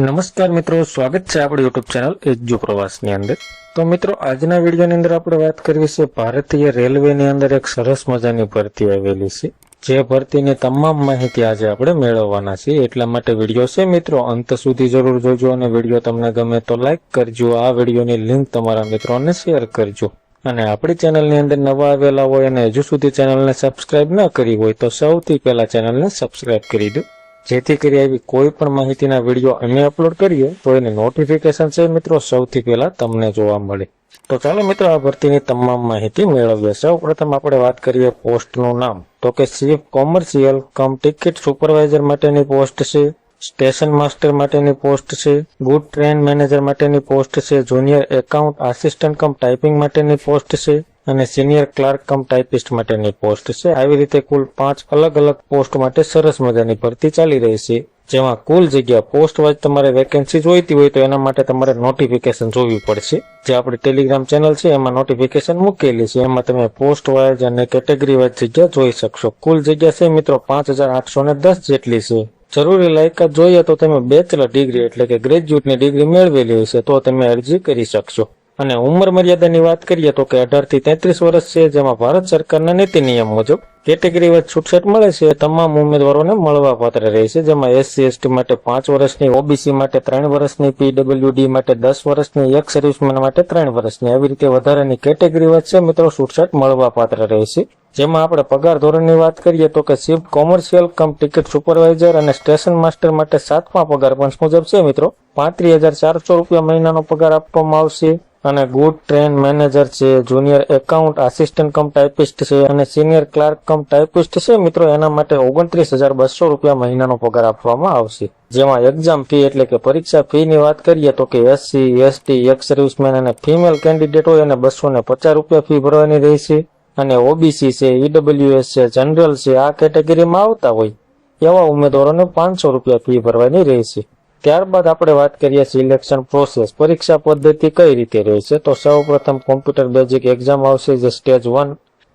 નમસ્કાર મિત્રો, સ્વાગત છે આપણી યુટ્યુબ ચેનલ એજ્યુ પ્રવાસની અંદર। તો મિત્રો, આજના વિડીયોની અંદર આપણે વાત કરવી છે ભારતીય રેલવેની અંદર એક સરસ મજાની ભરતી આવેલી છે, જે ભરતીની તમામ માહિતી આજે આપણે મેળવવાના છીએ। એટલા માટે વિડીયો છે મિત્રો અંત સુધી જરૂર જોજો અને વિડીયો તમને ગમે તો લાઈક કરજો, આ વિડીયોની લિંક તમારા મિત્રોને શેર કરજો અને આપણી ચેનલની અંદર નવા આવેલા હોય અને હજુ સુધી ચેનલને સબસ્ક્રાઇબ ન કરી હોય તો સૌથી પહેલા ચેનલને સબસ્ક્રાઇબ કરી દો, જેથી કરી આવી કોઈ પણ માહિતીના વિડીયો અમે અપલોડ કરીએ તો એની નોટિફિકેશન છે મિત્રો સૌથી પહેલા તમને જોવા મળે। તો ચાલો મિત્રો આ ભરતીની તમામ માહિતી મેળવીએ। સૌ પ્રથમ આપણે વાત કરીએ પોસ્ટનું નામ, તો કે ચીફ કોમર્શિયલ કમ ટિકિટ સુપરવાઇઝર માટેની પોસ્ટ છે, સ્ટેશન માસ્ટર માટેની પોસ્ટ છે, ગુડ ટ્રેન મેનેજર માટેની પોસ્ટ છે, જુનિયર એકાઉન્ટ આસિસ્ટન્ટ કમ ટાઈપિંગ માટેની પોસ્ટ છે અને સિનિયર ક્લાર્ક કમ ટાઈપિસ્ટ માટેની પોસ્ટ છે। આવી રીતે કુલ 5 અલગ અલગ પોસ્ટ માટે સરસ મજાની ભરતી ચાલી રહી છે, જેમાં કુલ જગ્યા પોસ્ટ વાઇઝ તમારે વેકેન્સી જોઈતી હોય તો એના માટે તમારે નોટિફિકેશન જોવી પડશે, જે આપણી ટેલિગ્રામ ચેનલ છે એમાં નોટિફિકેશન મૂકેલી છે। એમાં તમે પોસ્ટ વાઇઝ અને કેટેગરી વાઇઝ જગ્યા જોઈ શકશો। કુલ જગ્યા છે મિત્રો 5810 જેટલી છે। જરૂરી લાયકાત જોઈએ તો તમે બેચલર ડિગ્રી એટલે કે ગ્રેજ્યુએટની ડિગ્રી મેળવેલી હશે તો તમે અરજી કરી શકશો। અને ઉંમર મર્યાદાની વાત કરીએ તો કે 18 થી 33 વર્ષ છે, જેમાં ભારત સરકારના નીતિ નિયમ મુજબ કેટેગરી વાઇઝ છૂટછાટ મળે છે તમામ ઉમેદવારોને મળવા પાત્ર રહેશે, જેમાં SC ST માટે 5 વર્ષની, OBC માટે 3 વર્ષની, PWD માટે 10 વર્ષની, એક્સ સર્વિસમેન માટે 3 વર્ષની, આવી રીતે વધારાની કેટેગરી વાઇઝ છે મિત્રો છૂટછાટ મળવા પાત્ર રહેશે। જેમાં આપણે પગાર ધોરણની વાત કરીએ તો કે ચીફ કોમર્શિયલ કમ ટિકિટ સુપરવાઇઝર અને સ્ટેશન માસ્ટર માટે 7મા પગાર પંચ મુજબ છે મિત્રો 35,400 રૂપિયા મહિનાનો પગાર આપવામાં આવશે। અને ગુડ ટ્રેન મેનેજર છે, જુનિયર એકાઉન્ટ આસિસ્ટન્ટ કમ ટાઈપિસ્ટ છે અને સિનિયર ક્લાર્ક કમ ટાઈપિસ્ટ છે મિત્રો એના માટે 29,200 રૂપિયા મહિનાનો પગાર આપવામાં આવશે। જેમાં એક્ઝામ ફી એટલે કે પરીક્ષા ફી ની વાત કરીએ તો કે SC ST એક્સ સર્વિસમેન અને ફિમેલ કેન્ડિડેટ હોય અને 250 રૂપિયા ફી ભરવાની રહેશે। અને OBC છે, EWS છે, જનરલ છે, આ કેટેગરીમાં આવતા હોય એવા ઉમેદવારોને 500 રૂપિયા ફી ભરવાની રહેશે। ત્યારબાદ આપણે વાત કરીએ સિલેક્શન પ્રોસેસ, પરીક્ષા પદ્ધતિ કઈ રીતે રહેશે। તો સૌ પ્રથમ કોમ્પ્યુટર બેઝિક એક્ઝામ આવશે, જે સ્ટેજ 1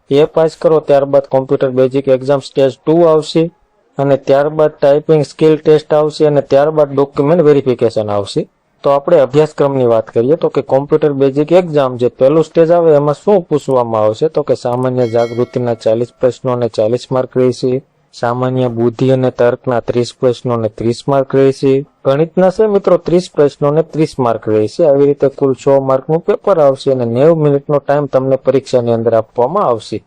એ પાસ કરો, ત્યારબાદ કોમ્પ્યુટર બેઝિક એક્ઝામ સ્ટેજ 2 આવશે અને ત્યારબાદ ટાઈપિંગ સ્કિલ ટેસ્ટ આવશે અને ત્યારબાદ ડોક્યુમેન્ટ વેરિફિકેશન આવશે। તો આપણે અભ્યાસક્રમની વાત કરીએ તો કે કોમ્પ્યુટર બેઝિક એક્ઝામ જે પહેલું સ્ટેજ આવે એમાં શું પૂછવામાં આવશે તો કે સામાન્ય જાગૃતિના 40 પ્રશ્નો અને 40 માર્ક રહેશે, સામાન્ય બુદ્ધિ અને તર્કના 30 પ્રશ્નો અને 30 માર્ક રહેશે, ગણિતના છે મિત્રો 30 પ્રશ્નો અને 30 માર્ક રહેશે। આવી રીતે કુલ 100 માર્કનું પેપર આવશે અને 90 મિનિટનો ટાઈમ તમને પરીક્ષાની અંદર આપવામાં આવશે।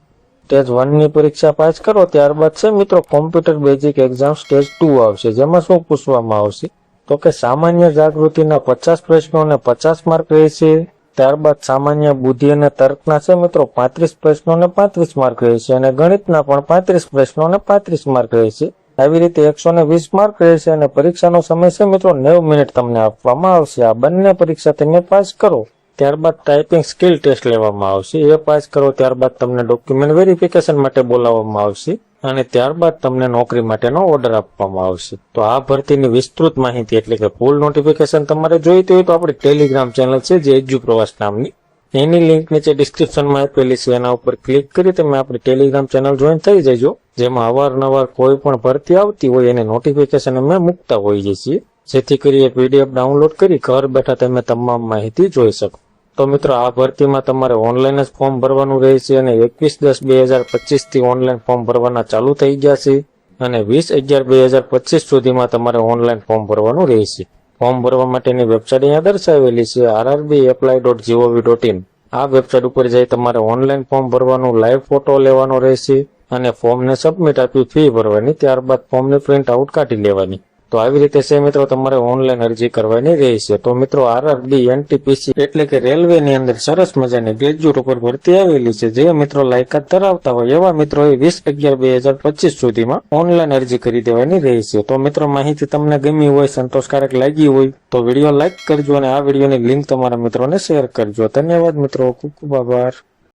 સ્ટેજ 1 ની પરીક્ષા પાસ કરો ત્યારબાદ છે મિત્રો કોમ્પ્યુટર બેઝિક એક્ઝામ સ્ટેજ 2 આવશે, જેમાં શું પૂછવામાં આવશે તો કે સામાન્ય જાગૃતિના 50 પ્રશ્નો અને 50 માર્ક રહેશે, ત્યારબાદ સામાન્ય બુદ્ધિ અને તર્કના છે મિત્રો 35 પ્રશ્નો અને 35 માર્ક રહેશે અને ગણિતના પણ 35 પ્રશ્નો અને 35 માર્ક રહેશે। આવી રીતે 120 માર્ક રહેશે અને પરીક્ષાનો સમય છે મિત્રો 90 મિનિટ તમને આપવામાં આવશે। આ બંને પરીક્ષા તમે પાસ કરો ત્યારબાદ ટાઈપિંગ સ્કિલ ટેસ્ટ લેવામાં આવશે, એ પાસ કરો ત્યારબાદ તમને ડોક્યુમેન્ટ વેરિફિકેશન માટે બોલાવવામાં આવશે અને ત્યારબાદ તમને નોકરી માટેનો ઓર્ડર આપવામાં આવશે। તો આ ભરતીની વિસ્તૃત માહિતી એટલે કે ફૂલ નોટિફિકેશન તમારે જોઈતી હોય તો આપણી ટેલિગ્રામ ચેનલ છે જે એજ્યુ પ્રવાસ નામની, એની લિંક નીચે ડિસ્ક્રિપ્શનમાં આપેલી છે, એના ઉપર ક્લિક કરી તમે આપણી ટેલિગ્રામ ચેનલ જોઈન થઈ જજો, જેમાં અવારનવાર કોઈ પણ ભરતી આવતી હોય એને નોટિફિકેશન અમે મૂકતા હોઈએ છીએ, જેથી કરી એ PDF ડાઉનલોડ કરી ઘર બેઠા તમે તમામ માહિતી જોઈ શકો। તો મિત્રો આ ભરતીમાં તમારે ઓનલાઈન જ ફોર્મ ભરવાનું રહેશે અને 21/10/2025 થી ઓનલાઈન ફોર્મ ભરવાના ચાલુ થઈ ગયા છે અને 20/11/2025 સુધીમાં તમારે ઓનલાઈન ફોર્મ ભરવાનું રહેશે। ફોર્મ ભરવા માટેની વેબસાઇટ અહીંયા દર્શાવેલી છે rrbapply.gov.in। આ વેબસાઇટ ઉપર જઈ તમારે ઓનલાઈન ફોર્મ ભરવાનું, લાઈવ ફોટો લેવાનો રહેશે અને ફોર્મને સબમિટ આપી ફી ભરવાની, ત્યારબાદ ફોર્મની પ્રિન્ટ આઉટ કાઢી લેવાની। તો આવી રીતે છે મિત્રો તમારે ઓનલાઈન અરજી કરવાની રહેશે। તો મિત્રો RRB NTPC એટલે કે રેલવેની અંદર સરસ મજાની ગ્રેજ્યુએટ ઉપર ભરતી આવેલી છે, જે મિત્રો લાયકાત ધરાવતા હોય એવા મિત્રોએ 20/11/2025 સુધીમાં ઓનલાઈન અરજી કરી દેવાની રહેશે। તો મિત્રો માહિતી તમને ગમી હોય, સંતોષકારક લાગી હોય તો વિડીયો લાઈક કરજો અને આ વિડીયોની લિંક તમારા મિત્રોને શેર કરજો। ધન્યવાદ મિત્રો, ખૂબ ખૂબ આભાર।